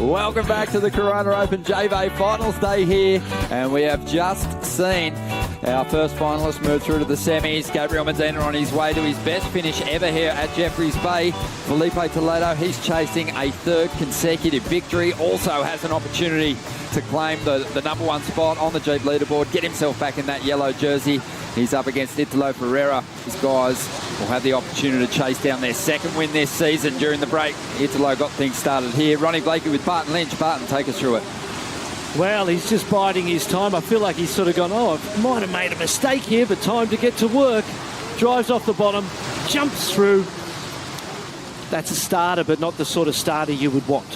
Welcome back to the Corona Open JV Finals Day here, and we have just seen our first finalist move through to the semis. Gabriel Medina on his way to his best finish ever here at Jeffreys Bay. Filipe Toledo, he's chasing a third consecutive victory. Also has an opportunity to claim the #1 spot on the Jeep leaderboard, get himself back in that yellow jersey. He's up against Italo Ferreira. These guys will have the opportunity to chase down their second win this season. During the break, Italo got things started here. Ronnie Blakey with Barton Lynch. Barton, take us through it. Well, he's just biding his time. I feel like he's sort of gone, oh, I might have made a mistake here, but time to get to work. Drives off the bottom, jumps through. That's a starter, but not the sort of starter you would want.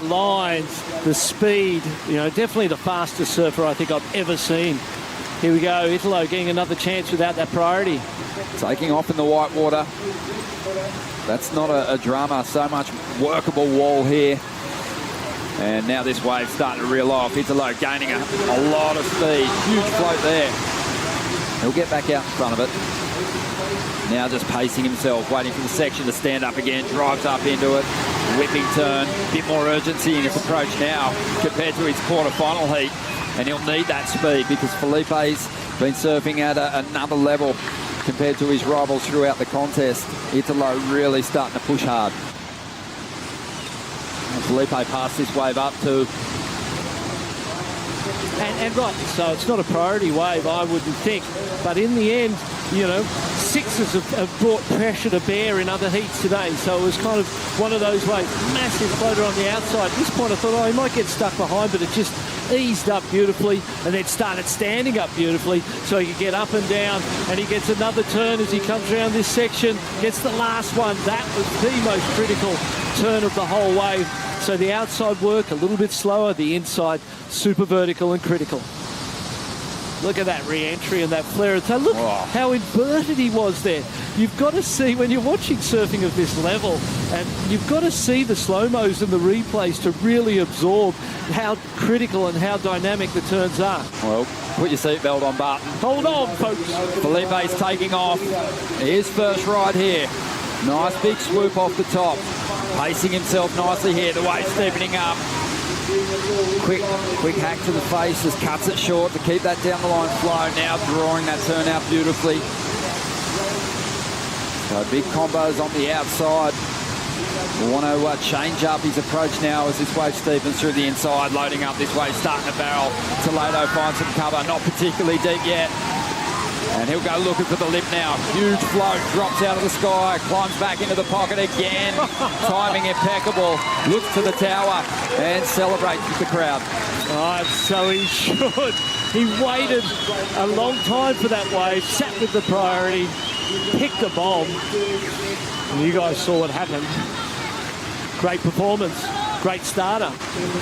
Lines, the speed, definitely the fastest surfer I think I've ever seen. Here we go, Italo getting another chance without that priority. Taking off in the white water. That's not a drama, so much workable wall here. And now this wave's starting to reel off. Italo gaining a lot of speed. Huge float there. He'll get back out in front of it. Now just pacing himself, waiting for the section to stand up again. Drives up into it. Whipping turn. Bit more urgency in his approach now compared to his quarter-final heat. And he'll need that speed because Filipe's been surfing at another level compared to his rivals throughout the contest. Italo really starting to push hard. And Filipe passed this wave up too. And right, so it's not a priority wave, I wouldn't think. But in the end, sixes have brought pressure to bear in other heats today. So it was kind of one of those waves. Massive floater on the outside. At this point I thought, oh, he might get stuck behind, but it just eased up beautifully and then started standing up beautifully so he could get up and down, and he gets another turn as he comes around this section, gets the last one. That was the most critical turn of the whole wave. So the outside work a little bit slower, the inside super vertical and critical. Look at that re-entry and that flare. So look how inverted he was there. You've got to see, when you're watching surfing of this level, and you've got to see the slow-mos and the replays to really absorb how critical and how dynamic the turns are. Well, put your seatbelt on, Barton. Hold on, folks. Filipe's taking off. His first ride here. Nice big swoop off the top. Pacing himself nicely here. The wave steepening up. Quick hack to the face as cuts it short to keep that down the line flow. Now drawing that turn out beautifully. So big combos on the outside. We want to change up his approach now as this wave steepens through the inside. Loading up this wave, starting to barrel. Toledo finds some cover, not particularly deep yet. And he'll go looking for the lip now. Huge float, drops out of the sky, climbs back into the pocket again. Timing impeccable. Looks to the tower and celebrates with the crowd. Oh, so he should. He waited a long time for that wave, sat with the priority, picked the bomb. And you guys saw what happened. Great performance. Great starter.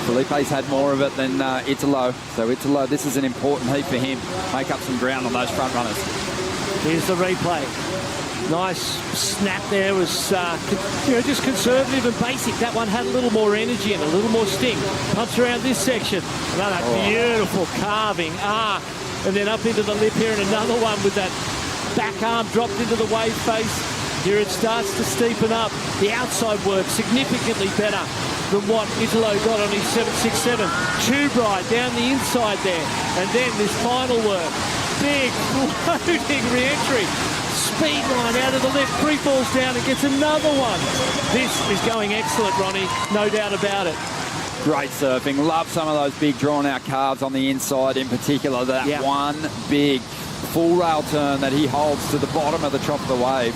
Filipe's had more of it than Italo. So Italo, this is an important heat for him. Make up some ground on those front runners. Here's the replay. Nice snap there. Was just conservative and basic. That one had a little more energy and a little more sting. Pumps around this section. Another beautiful carving arc. And then up into the lip here, and another one with that back arm dropped into the wave face. Here it starts to steepen up. The outside work significantly better than what Italo got on his 767. Tube ride down the inside there. And then this final work. Big floating re-entry. Speed line out of the left, free falls down and gets another one. This is going excellent, Ronnie. No doubt about it. Great surfing. Love some of those big drawn-out carves on the inside, in particular. That one big full rail turn that he holds to the bottom of the top of the wave.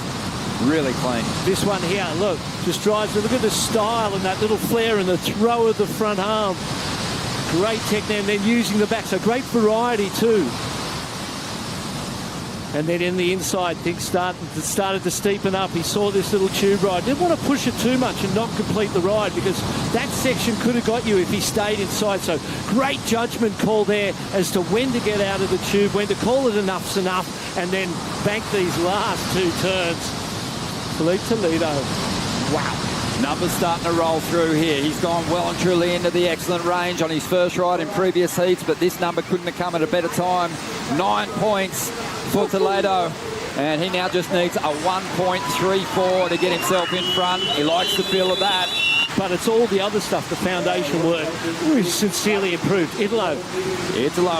Really clean. This one here, look, just drives. Look at the style and that little flare and the throw of the front arm. Great technique, and then using the back. So great variety too. And then in the inside, things started to steepen up. He saw this little tube ride. Didn't want to push it too much and not complete the ride, because that section could have got you if he stayed inside. So great judgment call there as to when to get out of the tube, when to call it enough's enough, and then bank these last two turns. Filipe Toledo. Wow. Numbers starting to roll through here. He's gone well and truly into the excellent range on his first ride in previous heats, but this number couldn't have come at a better time. 9 points for Toledo, and he now just needs a 1.34 to get himself in front. He likes the feel of that. but it's all the other stuff, the foundation work, we've sincerely improved. Italo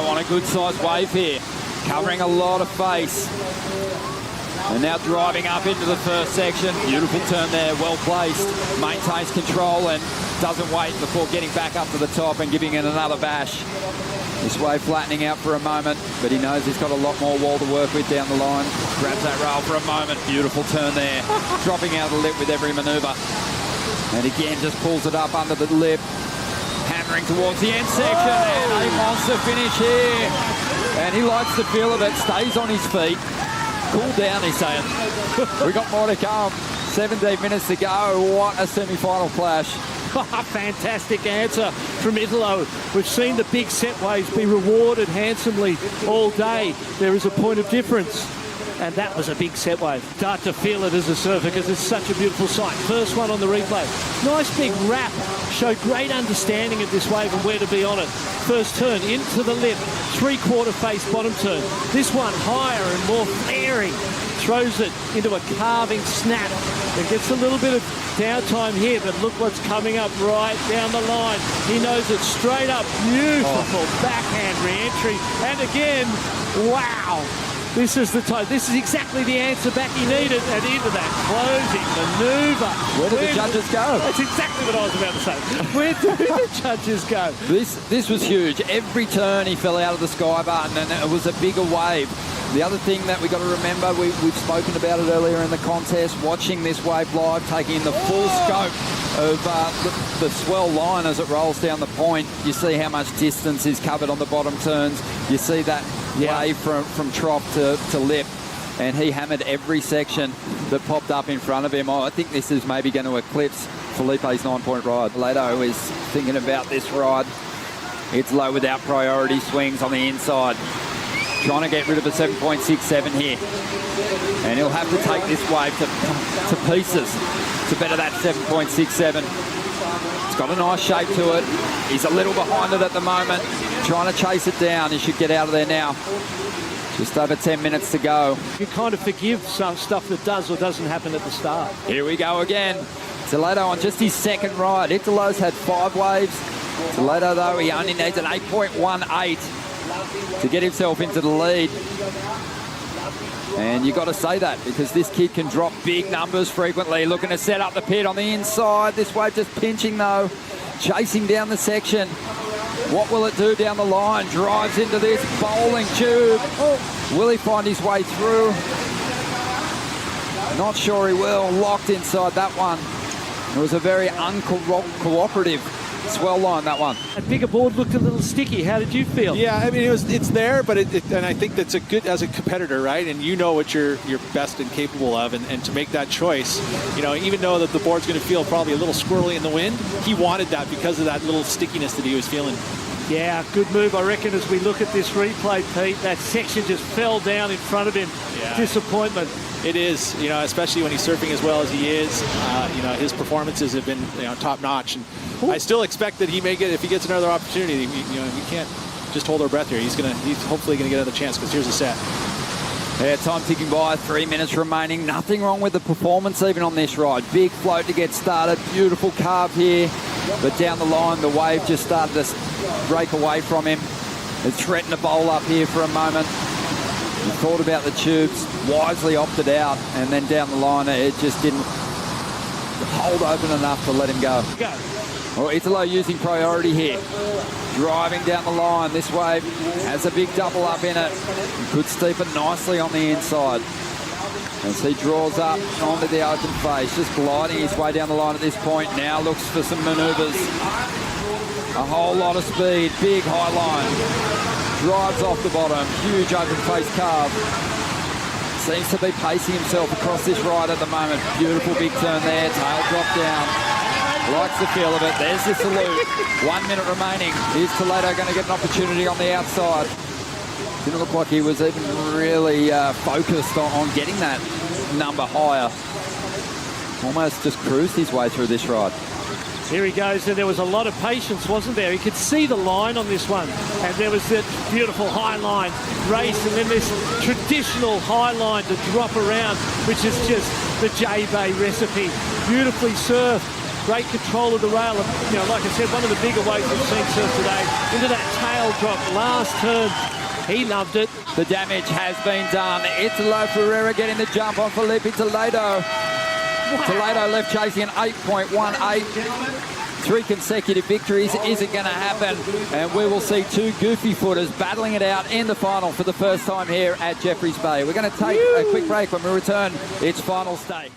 on a good-sized wave here, covering a lot of face. And now driving up into the first section. Beautiful turn there, well placed. Maintains control and doesn't wait before getting back up to the top and giving it another bash. This wave flattening out for a moment, but he knows he's got a lot more wall to work with down the line. Grabs that rail for a moment. Beautiful turn there. Dropping out the lip with every manoeuvre. And again, just pulls it up under the lip. Hammering towards the end section. And a monster finish here. And he likes the feel of it. Stays on his feet. Cool down, he's saying. We got more to come. 17 minutes to go. What a semi-final clash. Fantastic answer from Italo. We've seen the big set waves be rewarded handsomely all day. There is a point of difference. And that was a big set wave. Start to feel it as a surfer because it's such a beautiful sight. First one on the replay. Nice big wrap. Showed great understanding of this wave and where to be on it. First turn into the lip. Three-quarter face bottom turn. This one higher and more flaring. Throws it into a carving snap. It gets a little bit of downtime here, but look what's coming up right down the line. He knows it straight up. Beautiful backhand re-entry. And again, wow. This is the time. This is exactly the answer back he needed, and into that closing manoeuvre. Where did the judges go? That's exactly what I was about to say. Where do the judges go? This was huge. Every turn he fell out of the sky button, and it was a bigger wave. The other thing that we've got to remember, we've spoken about it earlier in the contest, watching this wave live, taking in the full scope of the swell line as it rolls down the point. You see how much distance is covered on the bottom turns. You see that wave from trough to lip, and he hammered every section that popped up in front of him. I think this is maybe going to eclipse Filipe's 9-point ride. Toledo is thinking about this ride. It's low without priority swings on the inside. Trying to get rid of a 7.67 here. And he'll have to take this wave to pieces to better that 7.67. It's got a nice shape to it. He's a little behind it at the moment. Trying to chase it down. He should get out of there now. Just over 10 minutes to go. You kind of forgive some stuff that does or doesn't happen at the start. Here we go again. Toledo on just his second ride. Italo's had 5 waves. Toledo, though, he only needs an 8.18 to get himself into the lead. And you got to say that because this kid can drop big numbers frequently. Looking to set up the pit on the inside. This wave just pinching, though. Chasing down the section. What will it do down the line? Drives into this bowling tube. Will he find his way through? Not sure he will. Locked inside that one. It was a very uncooperative swell line, that one. That bigger board looked a little sticky. How did you feel? Yeah, I mean, it's there, but and I think that's a good as a competitor, right? And you know what you're best and capable of, and to make that choice, you know, even though that the board's going to feel probably a little squirrely in the wind, he wanted that because of that little stickiness that he was feeling. Yeah, good move, I reckon, as we look at this replay, Pete. That section just fell down in front of him. Yeah. Disappointment. It is, you know, especially when he's surfing as well as he is. You know, his performances have been, you know, top notch. And I still expect that he may get, if he gets another opportunity, you know, we can't just hold our breath here. He's hopefully going to get another chance because here's a set. Yeah, time ticking by, 3 minutes remaining. Nothing wrong with the performance even on this ride. Big float to get started. Beautiful carve here. But down the line, the wave just started to break away from him. It threatened to bowl up here for a moment. He thought about the tubes, wisely opted out, and then down the line, it just didn't hold open enough to let him go. Well, Italo using priority here. Driving down the line. This wave has a big double up in it. He could steepen nicely on the inside. As he draws up onto the open face, just gliding his way down the line at this point. Now looks for some manoeuvres. A whole lot of speed, big high line. Drives off the bottom, huge open face carve. Seems to be pacing himself across this ride at the moment. Beautiful big turn there, tail drop down. Likes the feel of it. There's the salute. 1 minute remaining. Is Toledo going to get an opportunity on the outside? Didn't look like he was even really focused on getting that number higher. Almost just cruised his way through this ride. Here he goes, and there was a lot of patience, wasn't there? He could see the line on this one, and there was that beautiful high line race, and then this traditional high line to drop around, which is just the J-Bay recipe. Beautifully surfed. great control of the rail. And, like I said, one of the bigger weights we've seen Surf today, into that tail drop last turn. He loved it. The damage has been done. Italo Ferreira getting the jump on Filipe Toledo. Wow. Toledo left chasing an 8.18. 3 consecutive victories. Is it going to happen? And we will see 2 goofy footers battling it out in the final for the first time here at Jeffreys Bay. We're going to take a quick break. When we return, it's finals day.